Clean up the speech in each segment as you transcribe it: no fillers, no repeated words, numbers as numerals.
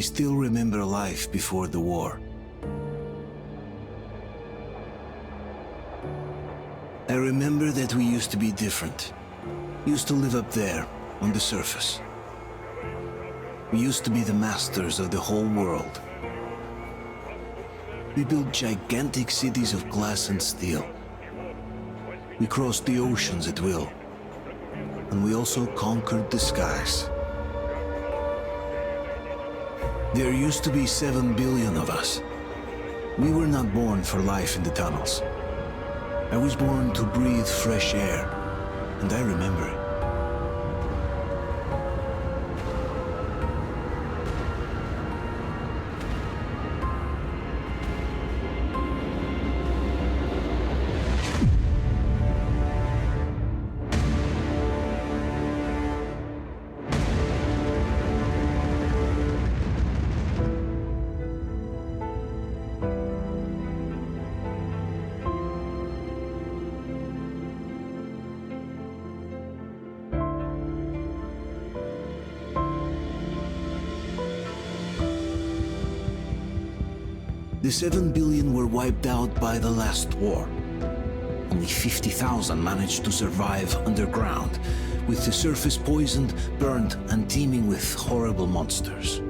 I still remember life before the war. I remember that we used to be different. Used to live up there, on the surface. We used to be the masters of the whole world. We built gigantic cities of glass and steel. We crossed the oceans at will. And we also conquered the skies. There used to be 7 billion of us. We were not born for life in the tunnels. I was born to breathe fresh air, and I remember it. The 7 billion were wiped out by the last war. Only 50,000 managed to survive underground, with the surface poisoned, burned, and teeming with horrible monsters.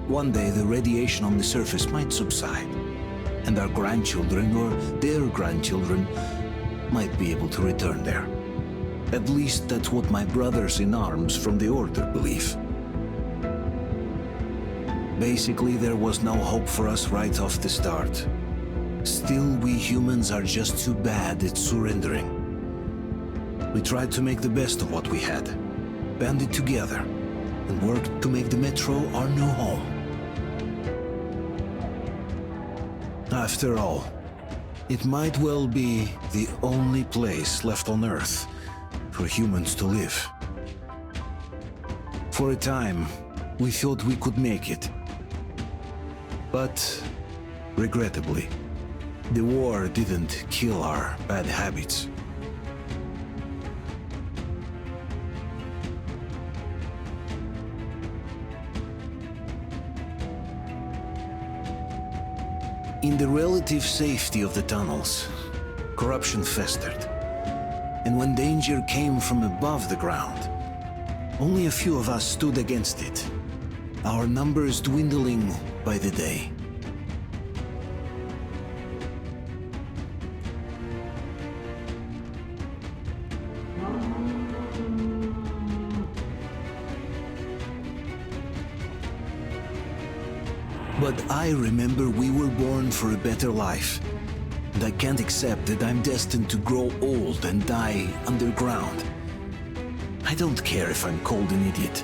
One day the radiation on the surface might subside, and our grandchildren or their grandchildren might be able to return there. At least that's what my brothers in arms from the Order believe. Basically, there was no hope for us right off the start. Still, we humans are just too bad at surrendering. We tried to make the best of what we had, banded together, and worked to make the Metro our new home. After all, it might well be the only place left on Earth for humans to live. For a time, we thought we could make it. But, regrettably, the war didn't kill our bad habits. In the relative safety of the tunnels, corruption festered. And when danger came from above the ground, only a few of us stood against it, our numbers dwindling by the day. But I remember we were born for a better life, and I can't accept that I'm destined to grow old and die underground. I don't care if I'm called an idiot.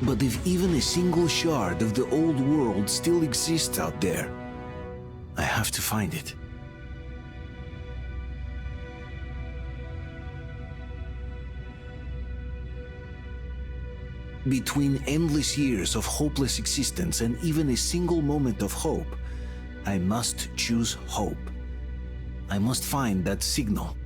But if even a single shard of the old world still exists out there, I have to find it. Between endless years of hopeless existence and even a single moment of hope, I must choose hope. I must find that signal.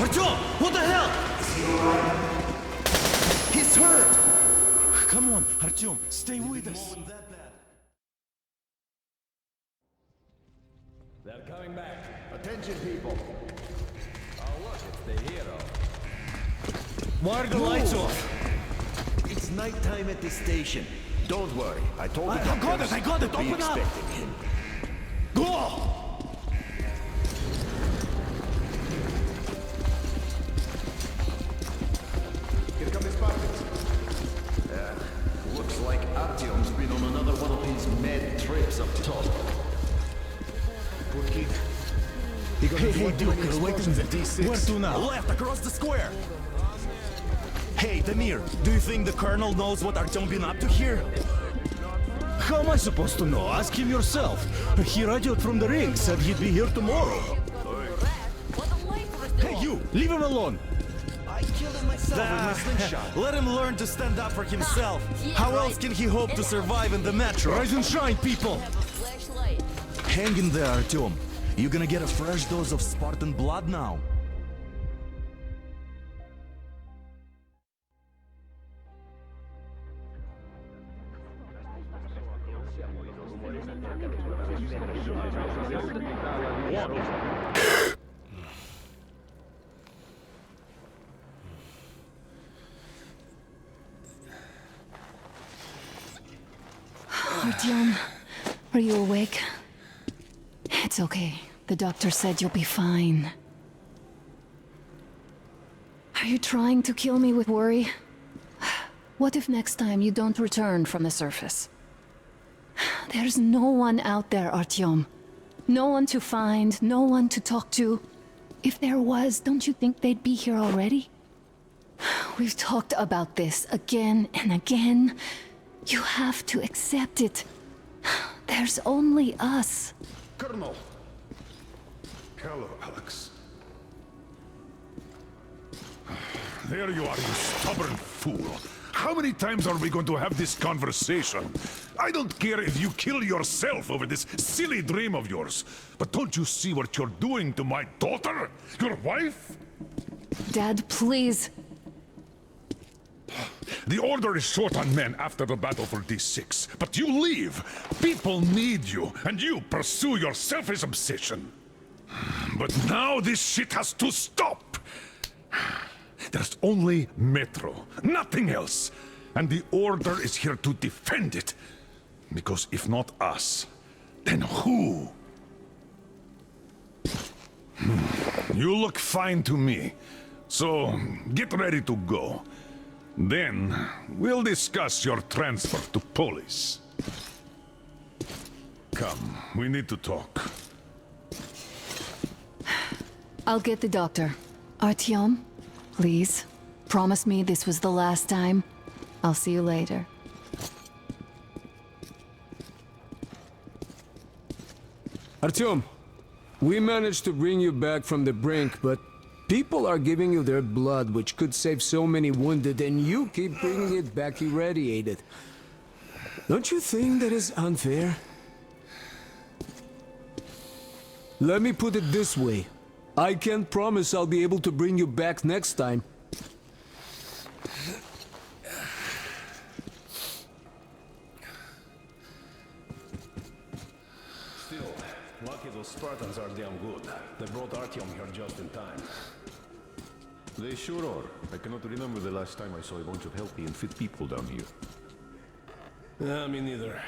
Artyom! What the hell? He's hurt! Come on, Artyom, stay with us. They're coming back. Attention, people. Oh, look, it's the hero. Why are the lights off? It's nighttime at the station. Don't worry, I told the I got it! be Open up! expecting him. Go! Here come his pockets. Looks like Artyom's been on another one of his mad trips up top. Poor kid. Hey, Duke, wait a minute. D6. Where to now? Left, across the square. Hey, Damir, do you think the Colonel knows what Artyom been up to here? How am I supposed to know? Ask him yourself. He radioed from the ring, said he'd be here tomorrow. Hey, you! Leave him alone! I killed him myself with my slingshot. Let him learn to stand up for himself. How else can he hope to survive in the metro? Rise and shine, people! Hang in there, Artyom. You're gonna get a fresh dose of Spartan blood now. Artyom, are you awake? It's okay. The doctor said you'll be fine. Are you trying to kill me with worry? What if next time you don't return from the surface? There's no one out there, Artyom. No one to find, no one to talk to. If there was, don't you think they'd be here already? We've talked about this again and again. You have to accept it. There's only us. Colonel! Hello, Alex. There you are, you stubborn fool. How many times are we going to have this conversation? I don't care if you kill yourself over this silly dream of yours, but don't you see what you're doing to my daughter? Your wife? Dad, please. The Order is short on men after the battle for D6, but you leave. People need you, and you pursue your selfish obsession. But now this shit has to stop. There's only Metro, nothing else. And the Order is here to defend it. Because if not us, then who? You look fine to me. So, get ready to go. Then, we'll discuss your transfer to Polis. Come, we need to talk. I'll get the doctor. Artyom, please, promise me this was the last time. I'll see you later. Artyom, we managed to bring you back from the brink, but people are giving you their blood, which could save so many wounded, and you keep bringing it back irradiated. Don't you think that is unfair? Let me put it this way. I can't promise I'll be able to bring you back next time. Still, lucky those Spartans are damn good. They brought Artyom here just in time. They sure are. I cannot remember the last time I saw a bunch of healthy and fit people down here. Yeah, me neither.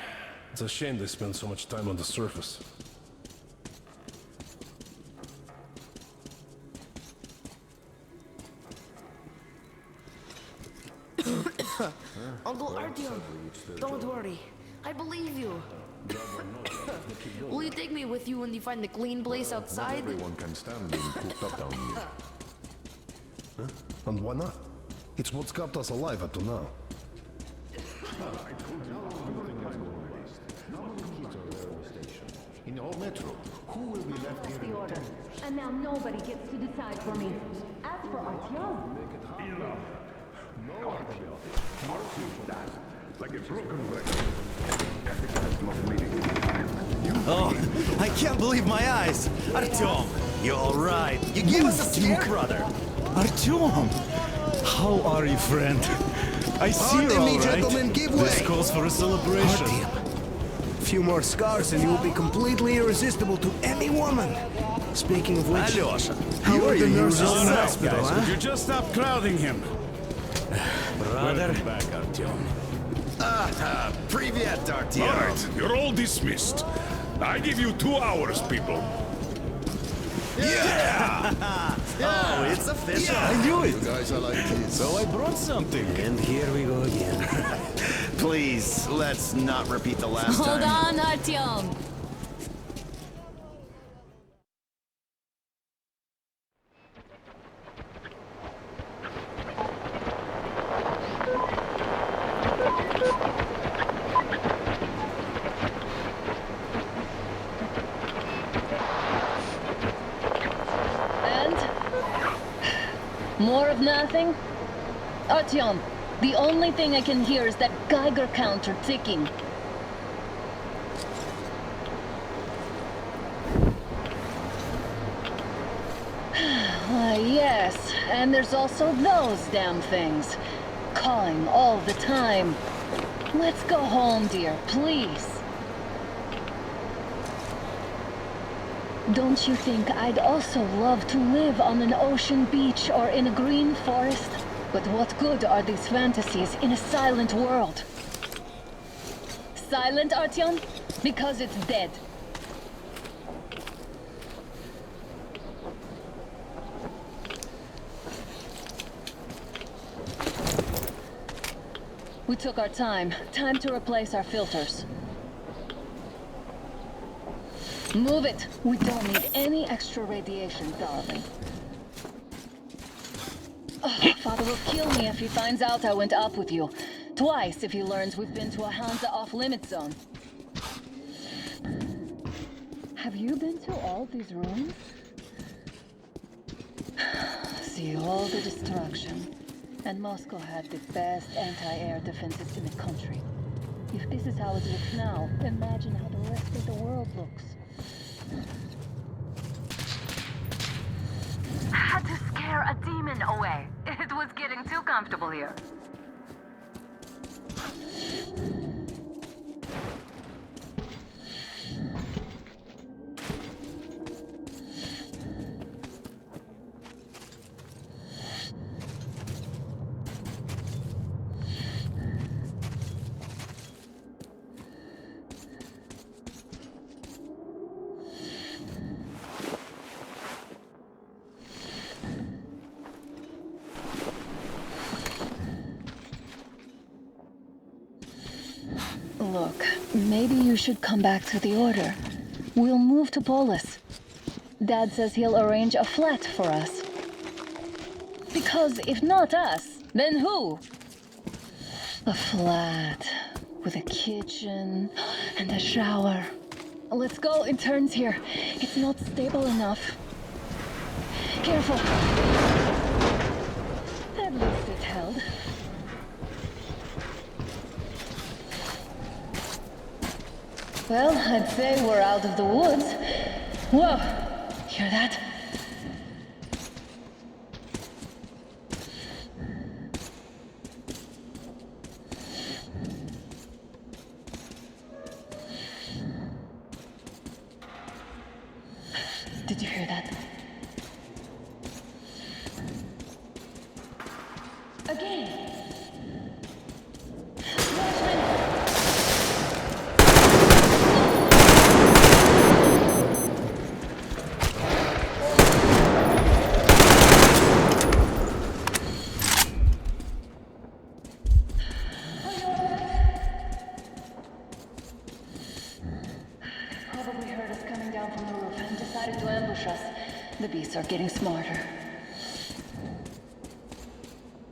It's a shame they spend so much time on the surface. Uncle Artyom, don't worry. I believe you. Will you take me with you when you find the clean place outside? Everyone can stand being cooped up down here. And why not? It's what's kept us alive up to now. In the whole metro, who will be left here? The order. And now nobody gets to decide for me. As for Artyom... Like a broken record. Oh, I can't believe my eyes. Artyom, you're all right. You gave us a scare, brother. Artyom! How are you, friend? I see you're all right. Gentlemen, give way. This calls for a celebration. A few more scars and you will be completely irresistible to any woman. Speaking of which, Alyosha, how are the nurses in the Listen up, hospital, guys. huh? Would you just stop crowding him? brother. Welcome back, Artyom. Привет, Artyom. All right, you're all dismissed. I give you 2 hours, people. Oh, it's official. I knew it! Guys, I like kids. So I brought something. And here we go again. Please, let's not repeat the last Hold time. on, Artyom! More of nothing? Artyom, the only thing I can hear is that Geiger counter ticking. Why, yes, and there's also those damn things. Calling all the time. Let's go home, dear, please. Don't you think I'd also love to live on an ocean beach or in a green forest? But what good are these fantasies in a silent world? Silent, Artyom? Because it's dead. We took our time. Time to replace our filters. Move it! We don't need any extra radiation, darling. Oh, Father will kill me if he finds out I went up with you. Twice if he learns we've been to a Hansa off-limit zone. Have you been to all these rooms? See all the destruction. And Moscow had the best anti-air defenses in the country. If this is how it looks now, imagine how the rest of the world looks. Had to scare a demon away. It was getting too comfortable here. Look, maybe you should come back to the Order. We'll move to Polis. Dad says he'll arrange a flat for us. Because if not us, then who? A flat with a kitchen and a shower. Let's go, it turns here. It's not stable enough. Careful. At least it held. Well, I'd say we're out of the woods. Whoa! Hear that? Did you hear that? Again! The beasts are getting smarter.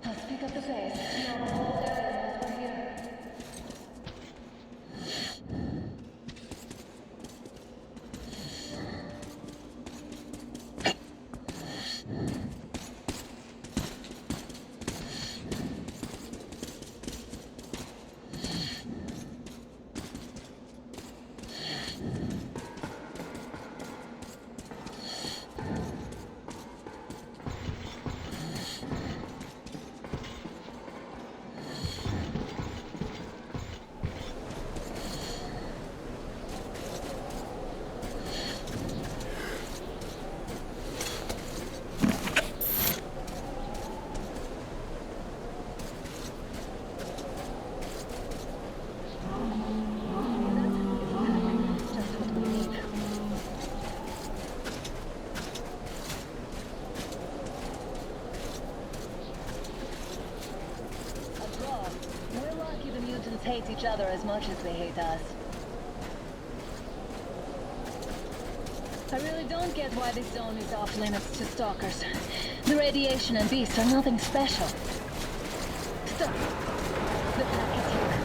Let's pick up the pace. The whole area knows we're here. Hate each other as much as they hate us. I really don't get why this zone is off limits to stalkers. The radiation and beasts are nothing special. Stop! The pack is here.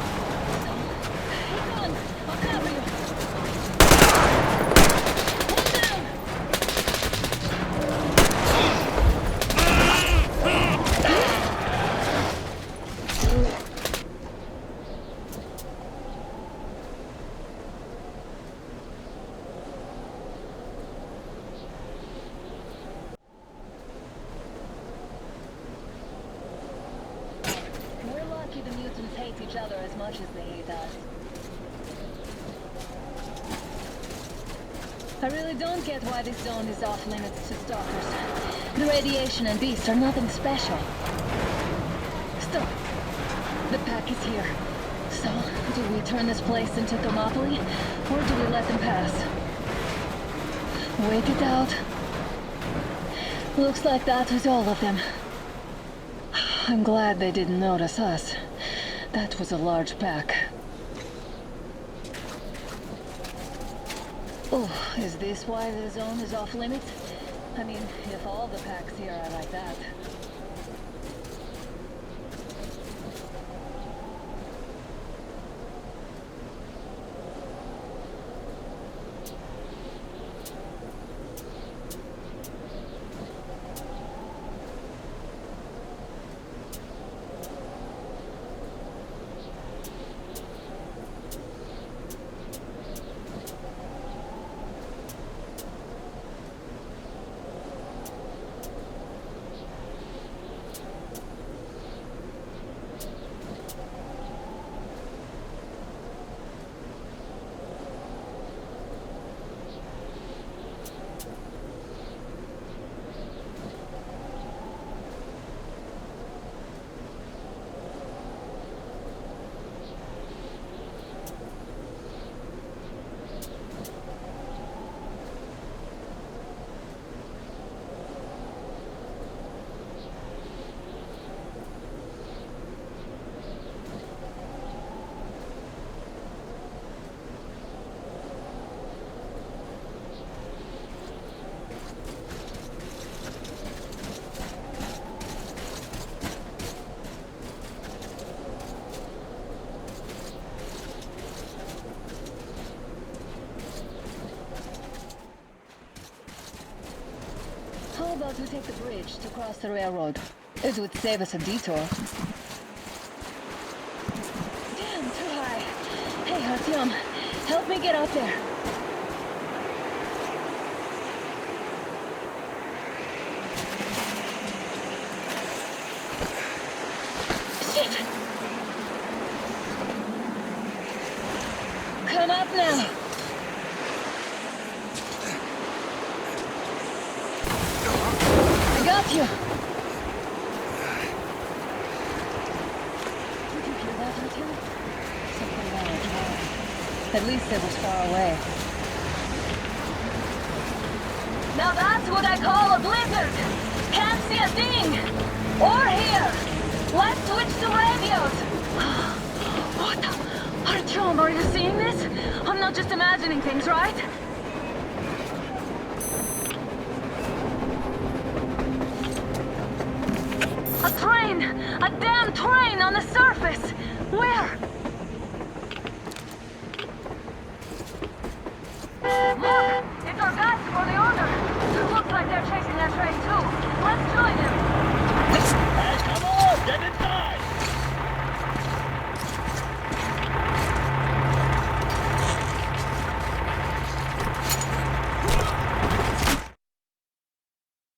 Hang on! I'll cover you! One down! The mutants hate each other as much as they hate us. I really don't get why this zone is off limits to stalkers. The radiation and beasts are nothing special. Stop! The pack is here. So, do we turn this place into Thermopylae, or do we let them pass? Wait it out. Looks like that was all of them. I'm glad they didn't notice us. That was a large pack. Oh, is this why the zone is off limits? I mean, if all the packs here are like that. How about we take the bridge to cross the railroad? It would save us a detour. Damn, too high. Hey, Artyom, help me get up there. Shit! Come up now. I got you. Did you hear that, Artyom? Something loud. At least it was far away. Now that's what I call a blizzard. Can't see a thing. Or hear. Let's switch to radios. What the? Artyom, are you seeing this? I'm not just imagining things, right? A train! A damn train on the surface! Where?